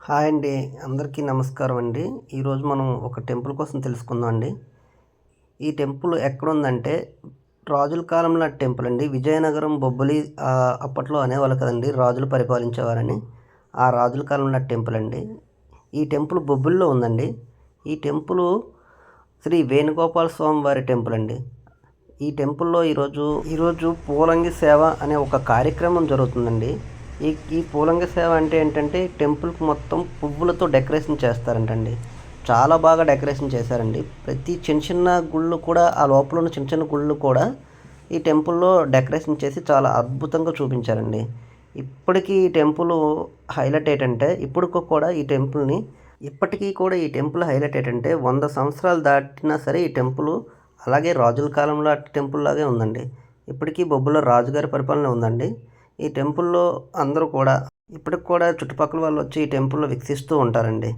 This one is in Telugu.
హాయ్ అండి. అందరికీ నమస్కారం అండి. ఈరోజు మనం ఒక టెంపుల్ కోసం తెలుసుకుందాం అండి. ఈ టెంపుల్ ఎక్కడుందంటే రాజుల కాలం నాటి టెంపుల్ అండి. విజయనగరం బొబ్బిలి అప్పట్లో అనేవాళ్ళు కదండీ, రాజులు పరిపాలించేవారని. ఆ రాజుల కాలం నాటి టెంపుల్ అండి. ఈ టెంపుల్ బొబ్బిలిలో ఉందండి. ఈ టెంపుల్ శ్రీ వేణుగోపాల స్వామి వారి టెంపుల్ అండి. ఈ టెంపుల్లో ఈరోజు పూలంగి సేవ అనే ఒక కార్యక్రమం జరుగుతుందండి. ఈ పూలంగి సేవ అంటే ఏంటంటే టెంపుల్కి మొత్తం పువ్వులతో డెకరేషన్ చేస్తారంటండి. చాలా బాగా డెకరేషన్ చేశారండి. ప్రతి చిన్న చిన్న గుళ్ళు కూడా, ఆ లోపల ఉన్న చిన్న చిన్న గుళ్ళు కూడా ఈ టెంపుల్లో డెకరేషన్ చేసి చాలా అద్భుతంగా చూపించారండి. ఇప్పటికీ ఈ టెంపుల్ హైలైట్ ఏంటంటే ఇప్పటికీ కూడా ఈ టెంపుల్ హైలైట్ ఏంటంటే 100 సంవత్సరాలు దాటినా సరే ఈ టెంపుల్ అలాగే రాజుల కాలంలో టెంపుల్ లాగే ఉందండి. ఇప్పటికీ బొబ్బిలిలో రాజుగారి పరిపాలన ఉందండి. ఈ టెంపుల్లో అందరూ కూడా ఇప్పటికి కూడా చుట్టుపక్కల వాళ్ళు వచ్చి ఈ టెంపుల్లో వీక్షిస్తూ ఉంటారండి.